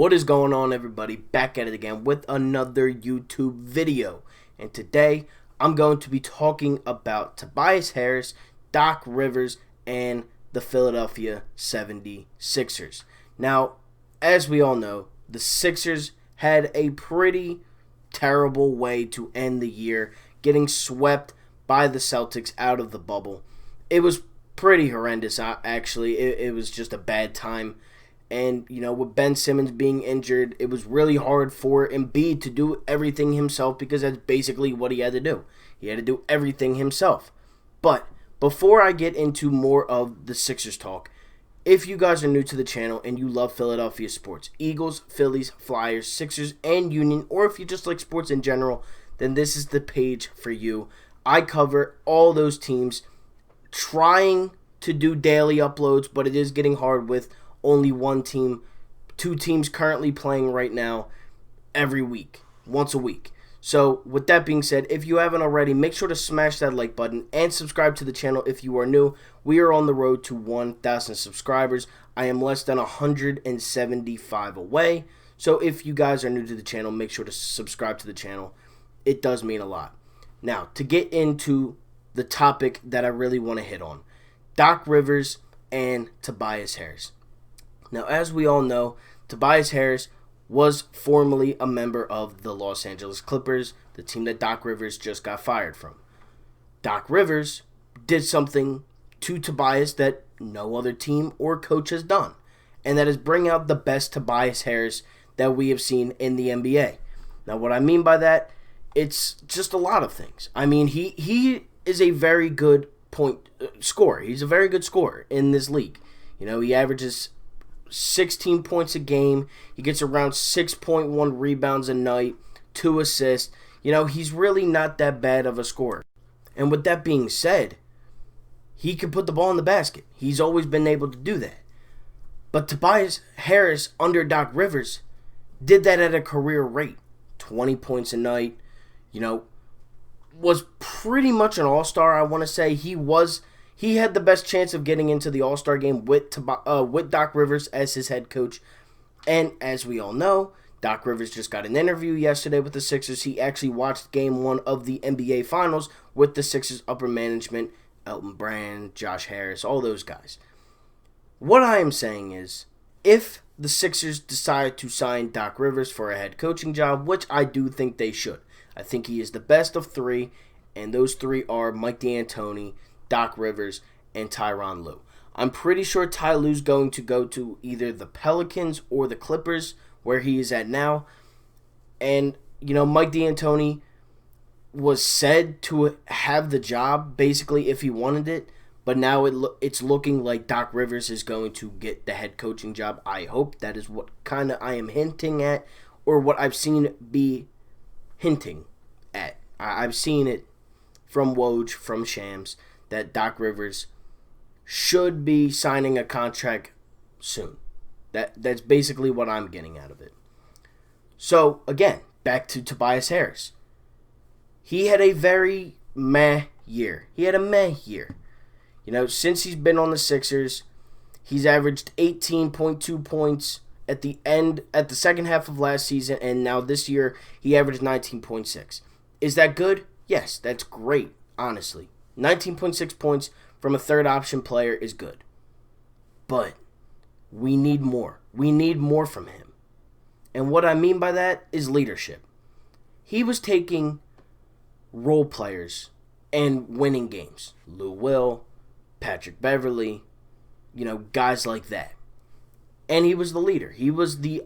What is going on, everybody? Back at it again with another YouTube video. And today, I'm going to be talking about Tobias Harris, Doc Rivers, and the Philadelphia 76ers. Now, as we all know, the Sixers had a pretty terrible way to end the year, getting swept by the Celtics out of the bubble. It was pretty horrendous, actually. It was just a bad time. And, with Ben Simmons being injured, it was really hard for Embiid to do everything himself because that's basically what he had to do. He had to do everything himself. But before I get into more of the Sixers talk, if you guys are new to the channel and you love Philadelphia sports, Eagles, Phillies, Flyers, Sixers, and Union, or if you just like sports in general, then this is the page for you. I cover all those teams, trying to do daily uploads, but it is getting hard with only one team, two teams currently playing right now every week, once a week. So with that being said, if you haven't already, make sure to smash that like button and subscribe to the channel if you are new. We are on the road to 1,000 subscribers. I am less than 175 away. So if you guys are new to the channel, make sure to subscribe to the channel. It does mean a lot. Now, to get into the topic that I really want to hit on, Doc Rivers and Tobias Harris. Now, as we all know, Tobias Harris was formerly a member of the Los Angeles Clippers, the team that Doc Rivers just got fired from. Doc Rivers did something to Tobias that no other team or coach has done, and that is bring out the best Tobias Harris that we have seen in the NBA. Now, what I mean by that, it's just a lot of things. I mean, he is a very good point scorer. He's a very good scorer in this league. He averages 16 points a game. He gets around 6.1 rebounds a night, 2 assists. He's really not that bad of a scorer. And with that being said, he can put the ball in the basket. He's always been able to do that. But Tobias Harris under Doc Rivers did that at a career rate. 20 points a night. Was pretty much an all-star, I want to say. He had the best chance of getting into the All-Star game with Doc Rivers as his head coach. And as we all know, Doc Rivers just got an interview yesterday with the Sixers. He actually watched Game 1 of the NBA Finals with the Sixers upper management, Elton Brand, Josh Harris, all those guys. What I am saying is, if the Sixers decide to sign Doc Rivers for a head coaching job, which I do think they should. I think he is the best of three, and those three are Mike D'Antoni, Doc Rivers, and Tyronn Lue. I'm pretty sure Ty Lue's going to go to either the Pelicans or the Clippers, where he is at now. And, Mike D'Antoni was said to have the job, basically, if he wanted it. But now it's looking like Doc Rivers is going to get the head coaching job. I hope that is what kind of I am hinting at, or what I've seen be hinting at. I've seen it from Woj, from Shams, that Doc Rivers should be signing a contract soon. That's basically what I'm getting out of it. So, again, back to Tobias Harris. He had a very meh year. Since he's been on the Sixers, he's averaged 18.2 points at the second half of last season, and now this year he averaged 19.6. Is that good? Yes, that's great, honestly. 19.6 points from a third option player is good. But we need more. We need more from him. And what I mean by that is leadership. He was taking role players and winning games. Lou Will, Patrick Beverley, guys like that. And he was the leader. He was the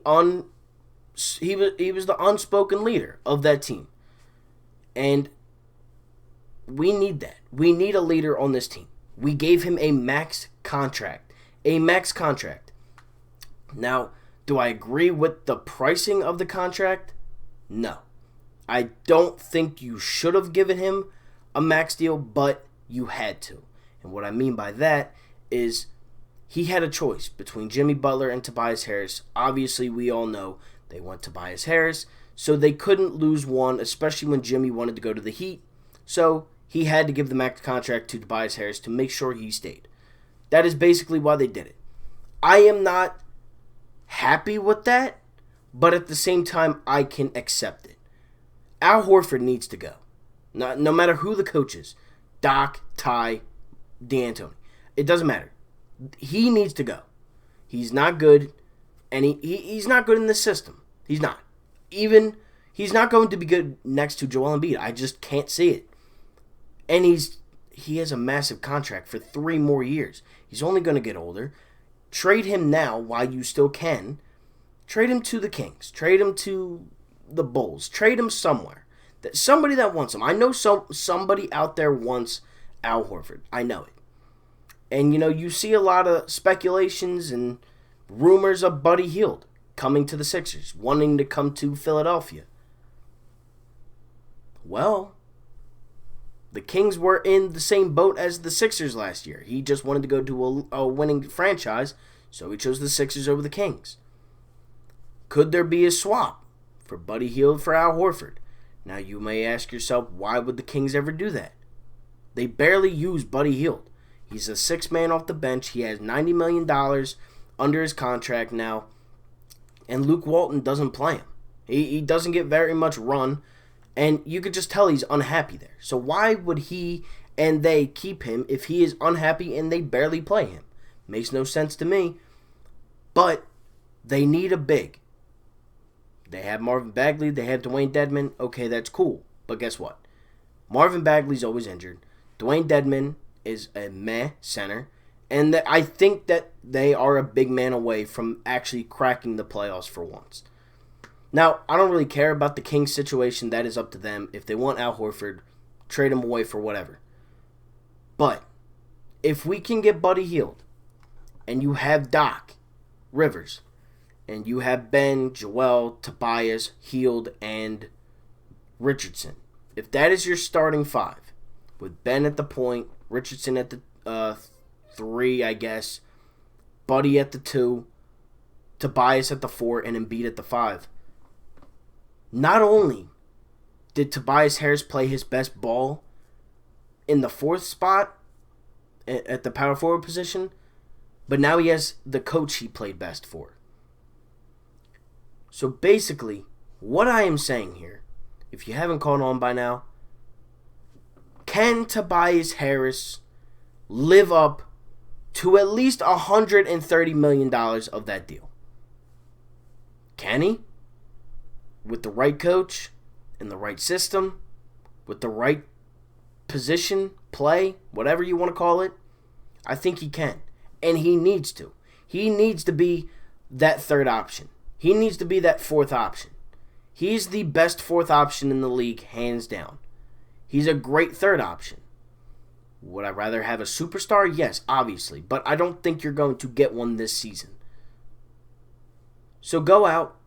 unspoken leader of that team. And we need that. We need a leader on this team. We gave him a max contract. Now, do I agree with the pricing of the contract? No. I don't think you should have given him a max deal, but you had to. And what I mean by that is he had a choice between Jimmy Butler and Tobias Harris. Obviously, we all know they want Tobias Harris, so they couldn't lose one, especially when Jimmy wanted to go to the Heat. So he had to give the max contract to Tobias Harris to make sure he stayed. That is basically why they did it. I am not happy with that, but at the same time, I can accept it. Al Horford needs to go. No matter who the coach is, Doc, Ty, D'Antoni. It doesn't matter. He needs to go. He's not good, and he's not good in this system. He's not. Even, he's not going to be good next to Joel Embiid. I just can't see it. And he has a massive contract for 3 more years. He's only going to get older. Trade him now while you still can. Trade him to the Kings. Trade him to the Bulls. Trade him somewhere. Somebody that wants him. I know somebody out there wants Al Horford. I know it. And, you see a lot of speculations and rumors of Buddy Hield coming to the Sixers, wanting to come to Philadelphia. Well, the Kings were in the same boat as the Sixers last year. He just wanted to go to a winning franchise, so he chose the Sixers over the Kings. Could there be a swap for Buddy Hield for Al Horford? Now, you may ask yourself, why would the Kings ever do that? They barely use Buddy Hield. He's a 6th man off the bench. He has $90 million under his contract now, and Luke Walton doesn't play him. He doesn't get very much run, and you could just tell he's unhappy there. So why would he and they keep him if he is unhappy and they barely play him? Makes no sense to me, but they need a big. They have Marvin Bagley. They have Dwayne Dedmon. Okay, that's cool. But guess what? Marvin Bagley's always injured. Dwayne Dedmon is a meh center. And I think that they are a big man away from actually cracking the playoffs for once. Now, I don't really care about the Kings situation. That is up to them. If they want Al Horford, trade him away for whatever. But if we can get Buddy Hield, and you have Doc Rivers, and you have Ben, Joel, Tobias, Hield, and Richardson. If that is your starting 5, with Ben at the point, Richardson at the 3, I guess, Buddy at the 2, Tobias at the 4, and Embiid at the 5. Not only did Tobias Harris play his best ball in the 4th spot at the power forward position, but now he has the coach he played best for. So basically, what I am saying here, if you haven't caught on by now, can Tobias Harris live up to at least $130 million of that deal? Can he? With the right coach, in the right system, with the right position, play, whatever you want to call it, I think he can. And he needs to. He needs to be that 3rd option. He needs to be that 4th option. He's the best 4th option in the league, hands down. He's a great 3rd option. Would I rather have a superstar? Yes, obviously. But I don't think you're going to get one this season. So go out,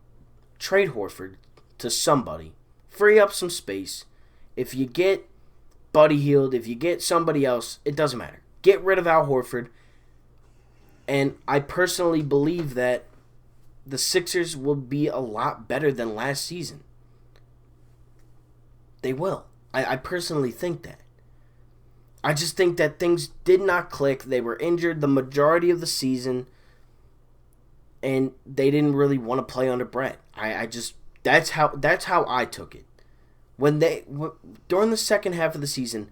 trade Horford to somebody, free up some space. If you get Buddy Hield, if you get somebody else, it doesn't matter. Get rid of Al Horford. And I personally believe that the Sixers will be a lot better than last season. They will. I personally think that. I just think that things did not click. They were injured the majority of the season, and they didn't really want to play under Brett. That's how I took it. During the second half of the season,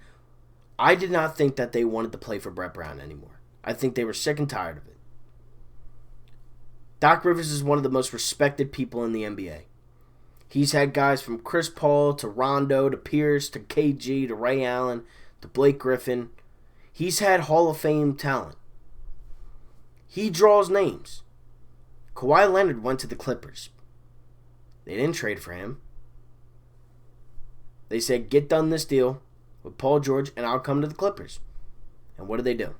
I did not think that they wanted to play for Brett Brown anymore. I think they were sick and tired of it. Doc Rivers is one of the most respected people in the NBA. He's had guys from Chris Paul to Rondo to Pierce to KG to Ray Allen to Blake Griffin. He's had Hall of Fame talent. He draws names. Kawhi Leonard went to the Clippers. They didn't trade for him. They said, get done this deal with Paul George and I'll come to the Clippers. And what did they do?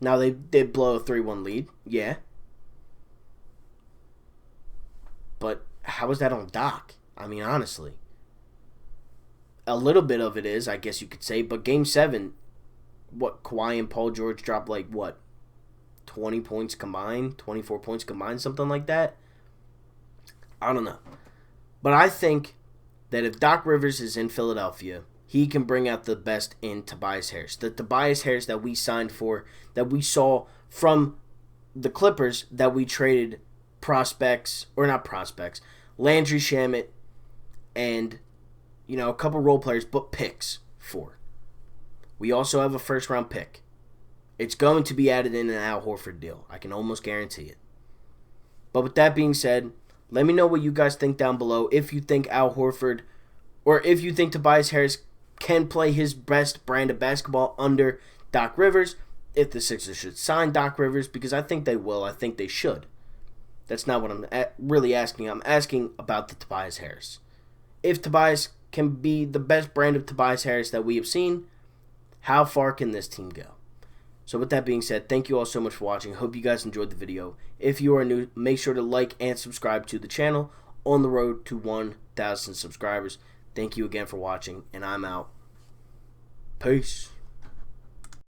Now they did blow a 3-1 lead. Yeah. But how is that on Doc? I mean, honestly. A little bit of it is, I guess you could say. But Game 7, Kawhi and Paul George dropped 20 points combined? 24 points combined? Something like that? I don't know. But I think that if Doc Rivers is in Philadelphia, he can bring out the best in Tobias Harris. The Tobias Harris that we signed for, that we saw from the Clippers, that we traded prospects, or not prospects, Landry Shamet, and, a couple role players, but picks for. We also have a first-round pick. It's going to be added in an Al Horford deal. I can almost guarantee it. But with that being said, let me know what you guys think down below. If you think Al Horford, or if you think Tobias Harris can play his best brand of basketball under Doc Rivers, if the Sixers should sign Doc Rivers, because I think they will. I think they should. That's not what I'm really asking. I'm asking about the Tobias Harris. If Tobias can be the best brand of Tobias Harris that we have seen, how far can this team go? So with that being said, thank you all so much for watching. Hope you guys enjoyed the video. If you are new, make sure to like and subscribe to the channel on the road to 1,000 subscribers. Thank you again for watching, and I'm out. Peace.